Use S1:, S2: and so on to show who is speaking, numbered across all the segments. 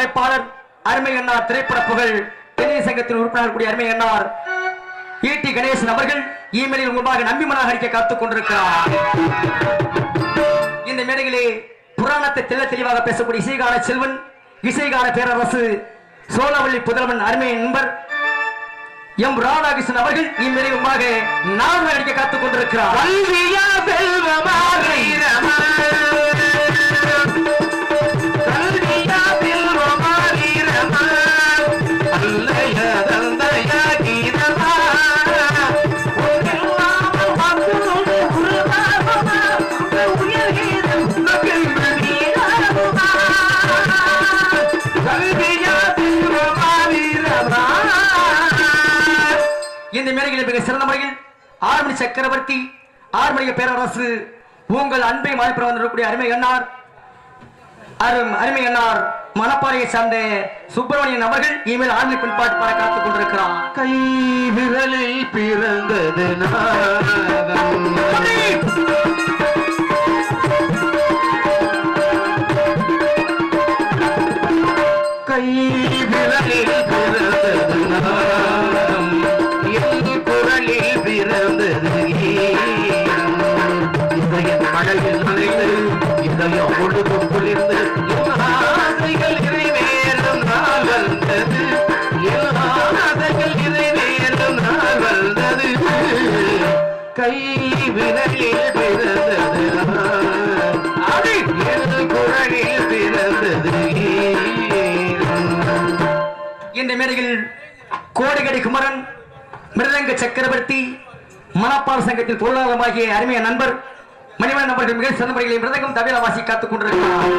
S1: இசையமைப்பாளர் அருமை அண்ணார், திரைப்பட புகழ் தென்னை சங்கத்தின் உறுப்பினர் கூடிய அருமை அண்ணார் ஈட்டி கணேசன் அவர்கள் இமெயிலில் முன்பாக நம்பிமனாக அடிக்க காத்துக் கொண்டிருக்கிறார். இந்த மேடையிலே புராணத்தை தெளிவாக பேசக்கூடிய இசைகான செல்வன், இசைகான பேரரசு சோழவள்ளி புதல்வன் அருமை நண்பர் எம் ராதாகிருஷ்ணன் அவர்கள் இம்மெளில் முன்பாக நாடு அடிக்க காத்துக் கொண்டிருக்கிறார். இந்த மேடையில் மிக சிறந்த முறையில் ஆறுமணி சக்கரவர்த்தி, ஆறுமணிய பேரரசு, உங்கள் அன்பை மதிப்பிட வந்திருக்கக்கூடிய அருமை அண்ணார் மணப்பாறையை சார்ந்த சுப்பிரமணியன் அவர்கள் இமெயில் ஆறுமணி பின்பாட்டு பாட காத்துக் கொண்டிருக்கிறார்.
S2: கை விரலில் பிறந்தது கை விரலில் பிறந்தது குரலில் பிறந்தது இதயம் மழையில் நனைந்து இதயம் முழுதும் குளிர்ந்து ஆசைகள் நிறைவேறும் நாள் வந்தது, ஆசைகள் நிறைவேறும் நாள் வந்தது. கை விரலில் பிறந்தது குரலில் பிறந்தது.
S1: இந்த மேடையில் கோடிகடி குமரன், மிருதங்க சக்கரவர்த்தி, மணப்பால் சங்கத்தில் பொருளாதாரமாகிய அருமைய நண்பர் மணிவன் நபர்கள் மிக சிறந்த முறையில் மிருதங்கம் தவிர வாசி காத்துக் கொண்டிருக்கிறார்.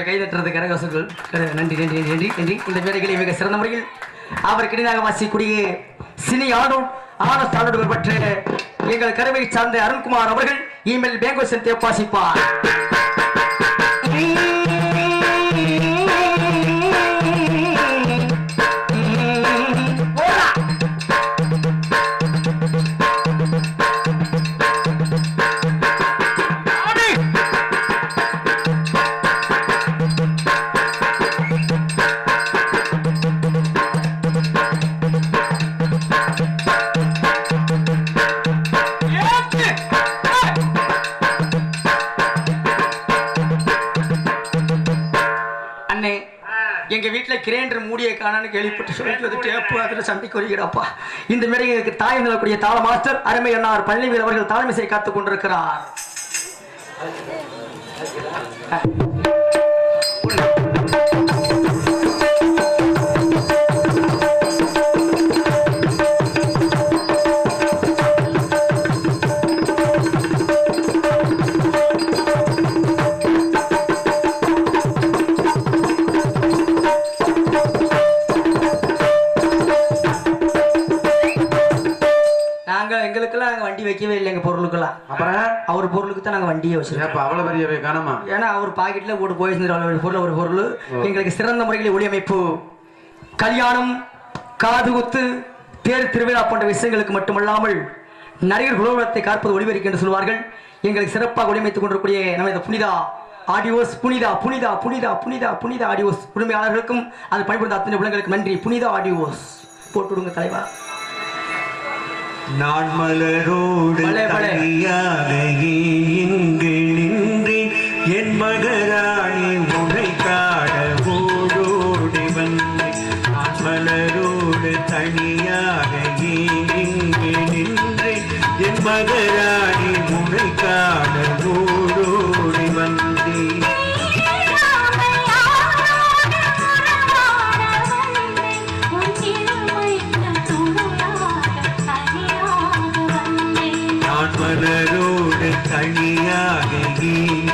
S1: அவர்கள் கைதட்டுறது கரகோசங்கள் நன்றி நன்றி நன்றி நன்றி. இந்த மேடைகளை மிக சிறந்த முறையில் அவர் கிணிதாக வாசிக்கூடிய சினி ஆனோடு பெற்ற எங்கள் கருவை சார்ந்த அருண்குமார் அவர்கள் இமெயில் பேங்கோ செலுத்தி வாசிப்பார். எங்க வீட்டுல கிரைண்டர் மூடிய காணான்னு கேள்விப்பட்டு சொல்லிட்டு டேப்பு அதில் சண்டை கொறிக்கிறப்பா. இந்த மாதிரி எங்களுக்கு தாய் நிலக்கூடிய தாள மாஸ்டர் அருமை அண்ணார் பழனிவேல் அவர்கள் தாளமிசை காத்துக் கொண்டிருக்கிறார். எங்களுக்கெல்லாம் வண்டி வைக்கவே இல்லை. எங்க பொருளுக்கெல்லாம்
S2: அப்புறம்
S1: அவர் பொருளுக்கு தான் நாங்க வண்டியை வச்சிருக்கோம்.
S2: அவ்வளவு பெரிய காணமா,
S1: ஏன்னா அவர் பாக்கெட்ல போட்டு போயிருந்தாரு ஒரு பொருள். எங்களுக்கு சிறந்த முறையில் ஒளியமைப்பு, கல்யாணம், காது குத்து, தேர் திருவிழா போன்ற விஷயங்களுக்கு மட்டுமல்லாமல் நடிகர் குலோகத்தை காப்பது ஒளிபெருக்கு என்று சொல்வார்கள். எங்களுக்கு சிறப்பாக ஒளியமைத்துக் கொண்டிருக்கூடிய நமது புனிதா ஆடியோஸ், புனிதா புனிதா புனிதா புனிதா புனிதா ஆடியோஸ் உரிமையாளர்களுக்கும் அது பணிபுரிந்த அத்தனை உலகங்களுக்கு நன்றி. புனிதா ஆடியோஸ் போட்டு விடுங்க தலைவா.
S3: நான் மலரோடு இங்கு நின்றேன், என் மகராணி உனை காட ஓடோடி வந்தேன். நான் மலரோடு தனியாக இங்கு நின்றேன், என் மகராணி உனை காட ஓடோடி வந்தேன். மலரோடு தனியாக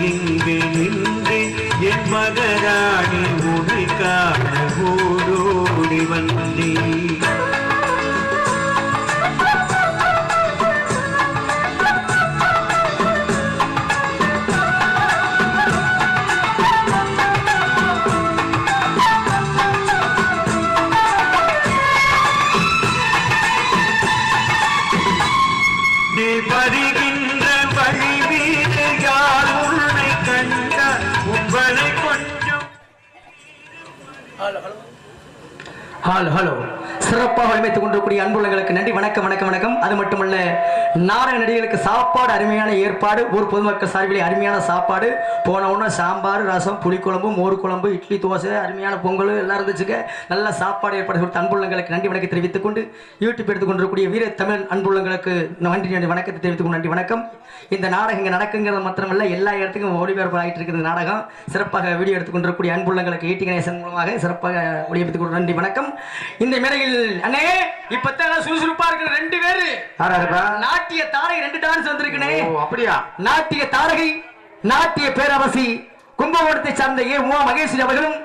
S3: இங்கு நின்று என் மகராணி உனை காண ஓடோடி வந்தேன். வருகின்ற வழி வீடு யார் உன்னை கண்ட உங்களை கொஞ்சம்.
S1: ஹலோ சிறப்பாக வலிமைத்துக் கொண்டிருக்கூடிய அன்புள்ளங்களுக்கு நன்றி. வணக்கம் வணக்கம் வணக்கம். அது மட்டுமல்ல, நாடக நடிகர்களுக்கு சாப்பாடு அருமையான ஏற்பாடு, ஊர் பொதுமக்கள் சார்பிலே அருமையான சாப்பாடு. போன உடனே சாம்பார், ரசம், புளிக்குழம்பு, மோர் குழம்பு, இட்லி, தோசை, அருமையான பொங்கல் எல்லாம் இருந்துச்சுங்க. நல்ல சாப்பாடு ஏற்பாடு கொடுத்த அன்புள்ளங்களுக்கு நன்றி வணக்கம் தெரிவித்துக் கொண்டு, யூடியூப் எடுத்துக் கொண்டிருக்கக்கூடிய வீர தமிழ் அன்புள்ளங்களுக்கு நன்றி நன்றி வணக்கத்தை தெரிவித்துக் கொண்டு நன்றி வணக்கம். இந்த நாடகம் இங்கே நடக்குங்கிறது மாத்திரமல்ல, எல்லா இடத்துக்கும் ஒளிபரப்பு ஆகிட்டு இருக்கிற நாடகம். சிறப்பாக வீடியோ எடுத்துக்கொண்டிருக்கக்கூடிய அன்புள்ளங்களுக்கு ஈட்டி கணேசன் மூலமாக சிறப்பாக ஒளிபரப்புக் கொண்டு நன்றி வணக்கம். இந்த மேடையில் அண்ணே இப்பதான் சுறுசுறுப்பா இருக்கிற 2 பேரு நாட்டிய தாரகை 2 டான்ஸ் வந்திருக்கனே.
S2: அப்படியா?
S1: நாட்டிய தாரகை, நாட்டிய பேரரசி கும்பகோணத்தை சார்ந்த உமா மகேஸ்வரி அவர்களும்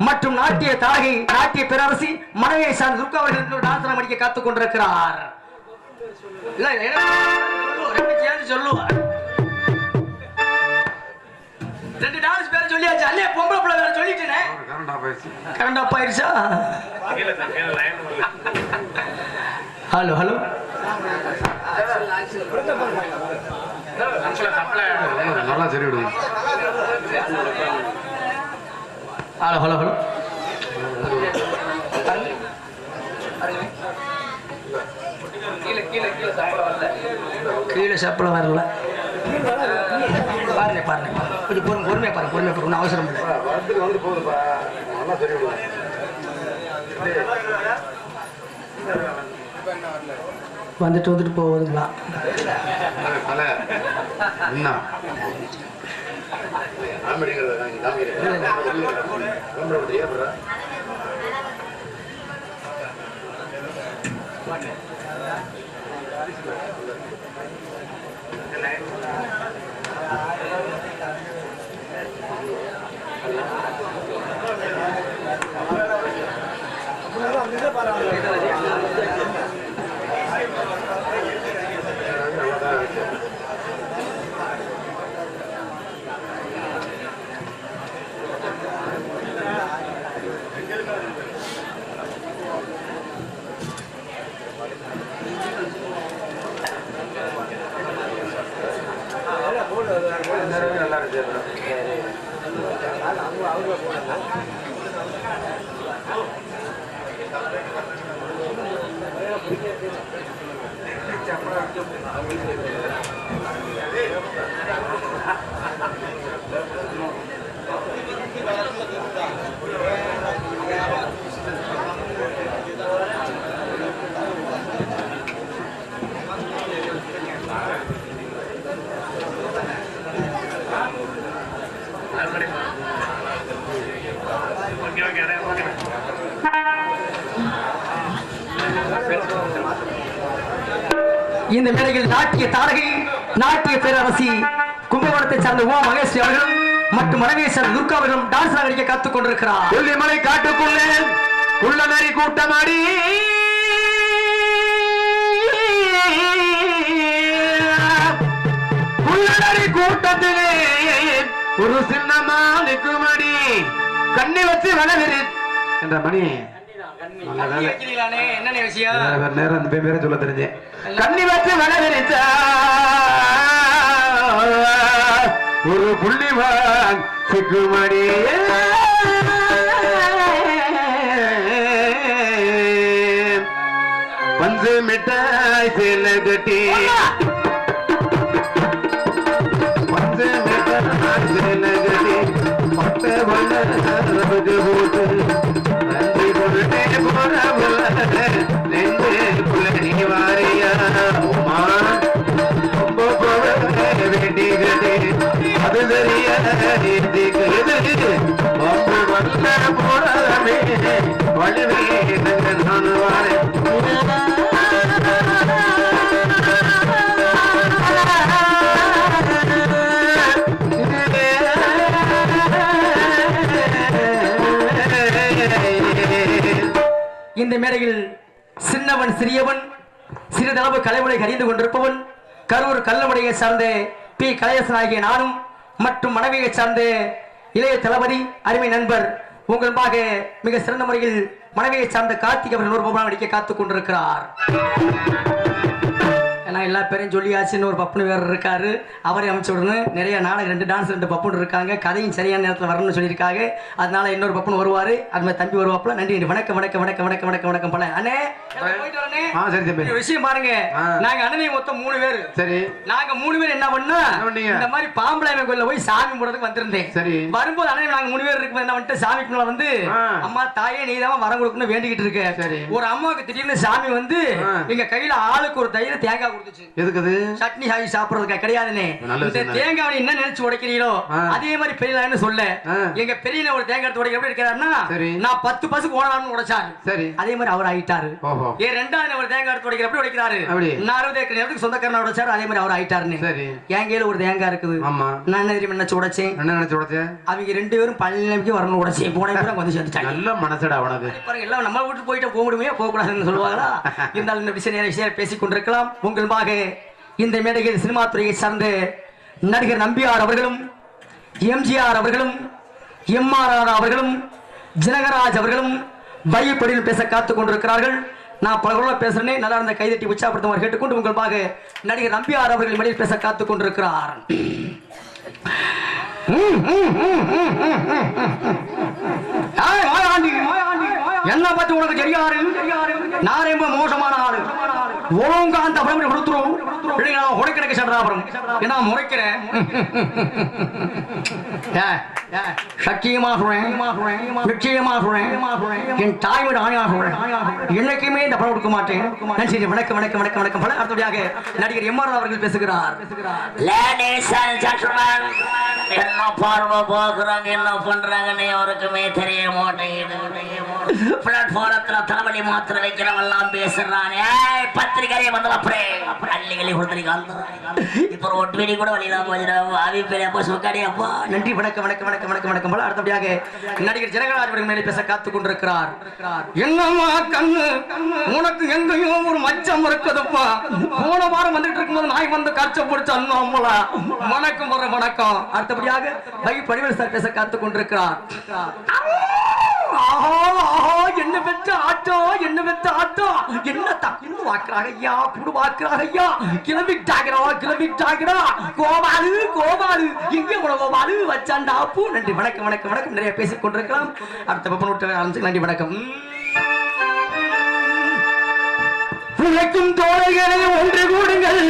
S1: மற்றும் நாட்டிய தாரகை, நாட்டிய பேரரசி மனைவியை சார்ந்த துர்கா அவர்கள் டான்ஸ் அடிக்க காத்துக் கொண்டிருக்கிறார். சொல்லுவார் 2 டான்ஸ் பேர் சொல்லியாச்சு. அல்லே பொம்பளை பிள்ளை வேற சொல்லிட்டேனே. கரண்ட் ஆஃப் ஆயிடுச்சா? ஹலோ ஹலோ
S2: நல்லா சரி விடுங்க.
S1: ஹலோ ஹலோ ஹலோ கீழே சப்பல வரல. பாருங்க பாருங்க கொஞ்சம் பொறுமையா பாருங்க, பொறுமையா பாருங்க, ஒன்றும் அவசரம் இல்லை. வந்துட்டு வந்துட்டு போகுதுங்களா? இந்த மேடையில் நாட்டிய தாரகை நாட்டிய பேரரசி கும்பகோணத்தை சார்ந்த உமா மகேஸ்வரி அவர்களும் மற்றும் மனைவியை சார்ந்த துர்கா அவர்களும் டான்ஸ் நடிக்க கத்துக் கொண்டிருக்கிறார்.
S2: கொல்லிமலை காட்டுக்குள்ளே குள்ளநரி கூட்டமாடி குள்ளநரி கூட்டத்திலே ஒரு சின்னமா நிற்குமடி கண்ணி வச்சு வளவிரு என்ற மணி
S1: என்ன விஷயம்
S2: நேரம் அந்த பேரை சொல்ல தெரிஞ்சேன். கண்ணி வச்சு வளவிரிச்சா ஒரு புள்ளிவான் சிக்குமடி பஞ்சு மிட்டாய் சேல கட்டி பஞ்சு மிட்டாய் சேல கட்டி பட்ட வளர்ந்து போட்டு நன்றி கொண்டே போறவள நெஞ்சு புள்ள நீ வாரியா உமா ரொம்ப வேண்டி கட்டி அது தெரிய ரொம்ப வல்ல போறமே வலுவே நான் வாரேன்.
S1: இந்த மேடையில் சின்னவன் சிறியவன் சிறிதளவு கலைமுறை அறிந்து கொண்டிருப்பவன் கரூர் கல்லமுறையை சார்ந்த பி கலையரசன் ஆகிய நானும் மற்றும் மனைவியை சார்ந்த இளைய தளபதி அருமை நண்பர் உங்களுக்காக மிக சிறந்த முறையில் மனைவியை சார்ந்த கார்த்திக் அவர் நூறு பப்பனம் அடிக்க காத்துக் கொண்டிருக்கிறார். ஏன்னா எல்லா பேரையும் சொல்லியாச்சுன்னு ஒரு பப்புனு வேறு இருக்காரு, அவரை அமைச்சு விடணும். நிறைய நாடகம் 2 டான்ஸ் 2 பப்புன்னு இருக்காங்க, கதையும் சரியான நேரத்தில் வரணும்னு சொல்லியிருக்காங்க. அதனால இன்னொரு பப்புன்னு வருவார், அது மாதிரி தம்பி வருவாப்புல. நன்றி. வணக்கம் வணக்கம் வணக்கம் வணக்கம் வணக்கம் வணக்கம் பல அண்ணே விஷயம் பாருங்க. நாங்க அண்ணனையும் மொத்தம் 3 பேர்.
S2: சரி,
S1: நாங்க 3 பேர் என்ன பண்ணா இந்த மாதிரி பாம்பளாமை கோயில்ல போய் சாமி கும்பிடுறதுக்கு வந்திருந்தேன்.
S2: சரி,
S1: வரும்போது அண்ணன் நாங்க 3 பேர் இருக்கும்போது என்ன பண்ணிட்டு சாமி கும்பிட வந்து அம்மா தாயே நீதான் வரம் கொடுக்கணும்னு வேண்டிக்கிட்டு இருக்க. ஒரு அம்மாவுக்கு திடீர்னு சாமி வந்து எங்க கையில ஆளுக்கு ஒரு தயிர தேங்காய் கொடுத்துச்சு.
S2: எதுக்கு?
S1: சட்னி ஆகி சாப்பிடுறதுக்கு கிடையாதுன்னு. இந்த தேங்காய் என்ன நினைச்சு உடைக்கிறீங்களோ அதே மாதிரி பெரியலான்னு சொல்ல எங்க பெரியல ஒரு தேங்காய் எடுத்து உடைக்க எப்படி இருக்கிறாருன்னா நான் 10 பசுக்கு ஓனரான்னு உடைச்சாரு. சரி, அதே மாதிரி அவர் ஆயிட்டாரு. ஏன் 2வது ஒரு தேங்காய் எடுத்து உடைக்கிற எப்படி உடைக்கிறாரு, நான் 60 ஏக்கர் நிலத்துக்கு சொந்தக்காரனா உடைச்சாரு, அதே மாதிரி அவர் ஆயிட்டாருன்னு. என் கையில ஒரு தேங்காய் இருக்குது. நான் என்ன தெரியுமா நினைச்சு உடைச்சேன்? அவங்க 2 பேரும் பழனிக்கு வரணும் உடைச்சேன். போன பேரும் வந்து சேர்ந்துட்டாங்க. நல்ல மனசடா உனக்கு. பாருங்க எல்லாம் நம்ம வீட்டு போயிட்டு போக முடியுமே, போக கூடாதுன்னு சொல்லுவாங்களா? இருந்தாலும் இந்த விஷயம் பேசிக் கொண்டிருக்கலாம். உங்களுக்காக இந்த மேடையில் சினிமா துறையை சார்ந்த நடிகர் நம்பியார் அவர்களும் எம்ஜிஆர் அவர்களும் எம்ஆர்ஆர் அவர்களும் ஜனகராஜ் அவர்களும் பையப்படியில் பேச காத்துக் கொண்டிருக்கிறார்கள். நான் பல குரல பேசுறேன், நல்லா இருந்த கைதட்டி உற்சாகப்படுத்துமாறு கேட்டுக்கொண்டு உங்களுக்காக நடிகர் நம்பியார் அவர்கள் மேடையில் பேச காத்துக் கொண்டிருக்கிறார். என்ன பத்தி உனக்கு தெரியாது? நான் ரொம்ப மோசமான ஆளு. ஒழுங்கா அந்த படம் கொடுத்துரும். நான் உடைக்கிறக்கு சடாபுரம் என்ன முறைக்கிறேன். சத்தியமா சொல்றேன், நிச்சயமா சொல்றேன், என் தாய்மொழி ஆணையா சொல்றேன், என்னைக்குமே இந்த படம் கொடுக்க மாட்டேன். சரி, வணக்கம் வணக்கம் வணக்கம் வணக்கம். பல அடுத்தபடியாக நடிகர் எம்ஆர் அவர்கள் பேசுகிறார்.
S4: என்ன பார்வை போக்குறாங்க, என்ன பண்றாங்கன்னு யாருக்குமே தெரிய மாட்டேங்குது. பிளாட்பாரத்துல தலைவலி மாத்திர வைக்கிறவெல்லாம் பேசுறானே, பத்திரிகையை வந்து அப்படியே அள்ளிகளி கொடுத்துருக்காங்க. இப்ப ஒரு வீடி கூட வழியிலாம் போயிருப்பா.
S1: நன்றி, வணக்கம் வணக்கம் வணக்கம் வணக்கம் வணக்கம். பல அடுத்தபடியாக நடிகர் ஜனகராஜ் அவர்கள் மேலே பேச காத்துக் கொண்டிருக்கிறார். என்னம்மா கண்ணு, உனக்கு எங்கேயும் ஒரு மச்சம் இருக்குதுப்பா. போன வாரம் வந்துட்டு இருக்கும்போது நாய் வந்து காய்ச்சல் பிடிச்சா அண்ணாமலா. வணக்கம் வணக்கம். அடுத்தபடியாக பை படிவல் சார் பேச காத்துக் கொண்டிருக்கிறார். என்ன பெற்ற ஆட்டம் என்ன பெற்ற ஆட்டம் என்ன தப்பு வாக்குறாங்க ஐயா புடு வாக்குறாங்க ஐயா கிளம்பிட்டாகிறா கோபாலு கோபாலு எங்க உன கோபாலு வச்சாண்டா பூ நன்றி வணக்கம் வணக்கம் வணக்கம் நிறைய பேசிக் கொண்டிருக்கலாம் அடுத்த பப்பன் விட்டு ஆரம்பிச்சு நன்றி வணக்கம் உழைக்கும் தோழர்களே ஒன்று கூடுங்கள்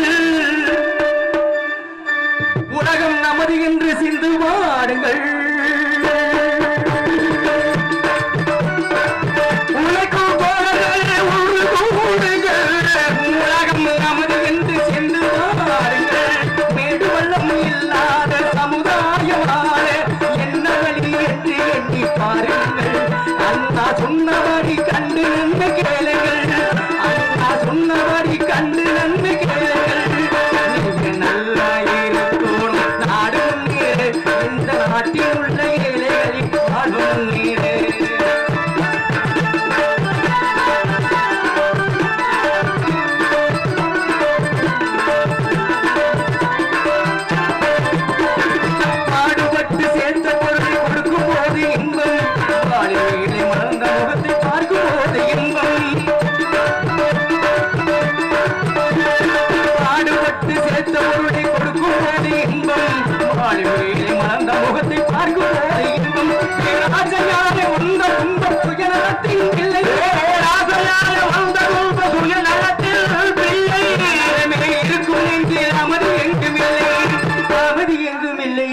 S1: உலகம் நமது என்று சிந்து பாடுங்கள் உழைக்கும் தோழர்களே ஒன்று கூடுங்கள் உலகம் நமது என்று சிந்து பாடுங்கள் மேடு வள்ளம் இல்லாத சமுதாயமான என்ன வழி என்று எண்ணி பாருங்கள் அண்ணா சொன்னபடி கண்டு நின்று கேளுங்கள் சொன்னபடி கண்டு நன்மை கேளுங்கள் நீங்க நல்லா இருக்கணும் நாடு முன்னேறு இந்த நாட்டில் உள்ள ஏழைகளின் வாழ்வு முன்னேறு பாடுபட்டு சேர்ந்த பொருளை கொடுக்கும் போது இன்பம் வாழிலே மலர்ந்த முகத்தை பார்க்கும் போது இன்பம் பாடுபட்டு சேர்த்த பொருளை கொடுக்கும் போது இன்பம் வாழ்விலே மலர்ந்த முகத்தை பார்க்கும் போது இன்பம் ராஜையார வந்த துன்ப சுயநலத்தின் பிள்ளை ராஜையார வந்த துன்ப சுயநலத்தில் பிள்ளை இருக்கும் நெஞ்சில் அமைதி எங்குமில்லை அமைதி எங்குமில்லை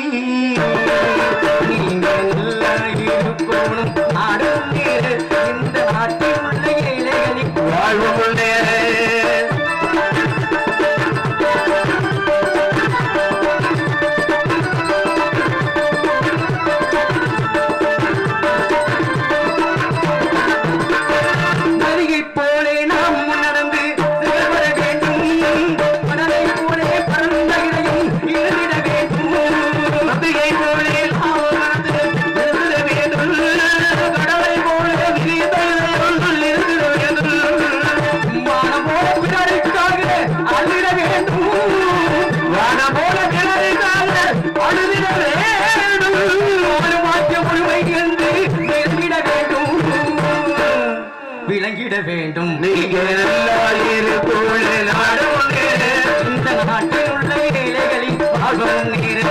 S1: நீங்க நல்லா இருக்கணும் நாடு முன்னேறு இந்த நாட்டில் உள்ள ஏழைகளின் வாழ்வு முன்னேறு விளங்கிட வேண்டும் நீங்க இந்த நாட்டில் உள்ள ஏழைகளின் வாழ்வு முன்னேறு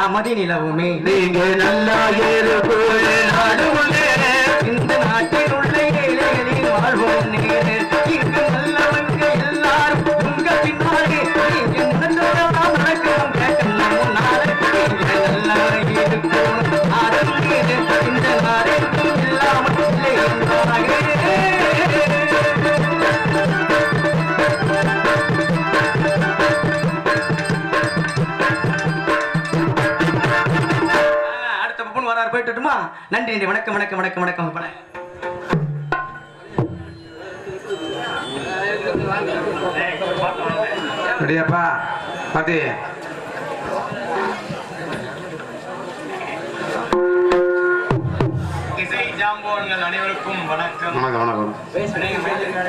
S1: அமைதி நிலவுமே நீங்க நல்லா நாடு முன்னேறு இந்த நாட்டில் உள்ள ஏழைகளின் வாழ்வு முன்னேறு இங்கு நல்லவங்க எல்லாரும் உங்க பின்னாலே நீங்க நடக்கலாம் கேட்கலாம் முன்னாலே நீங்க நல்லா இருக்கணும் நாடு முன்னேறு இந்த நாடு இல்லாமல் இல்லை போயிட்டுமா நன்றி நன்றி வணக்கம் வணக்கம் வணக்கம் வணக்கம்
S2: ரெடியாப்பா பாத்தி
S3: இசை ஜாம்போன்கள் அனைவருக்கும் வணக்கம்
S2: வணக்கம் வணக்கம்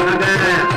S3: Come on.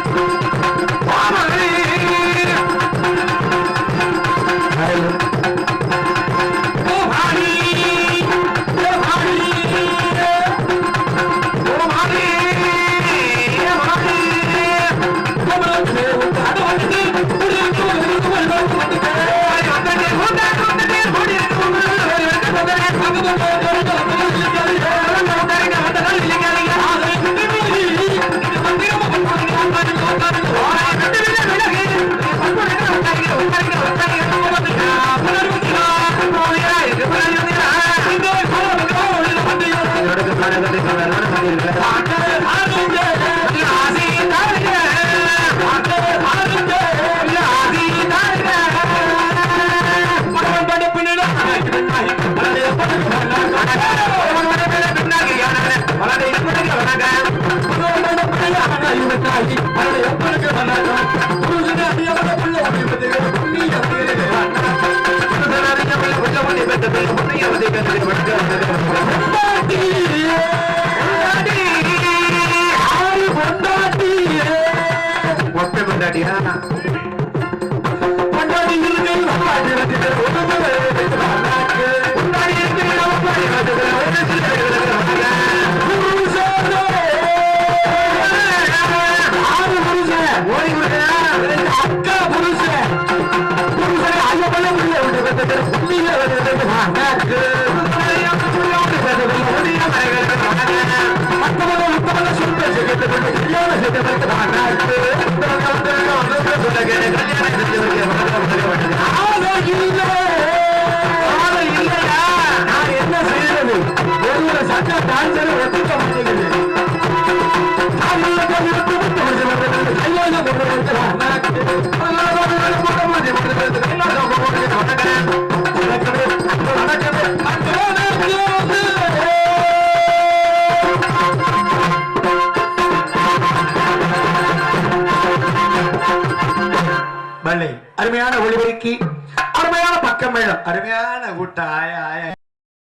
S2: அருமையான ஒளிபெருக்கி, அருமையான பக்கம் மேளம்,
S3: அருமையான கூட்டம் ஆய ஆய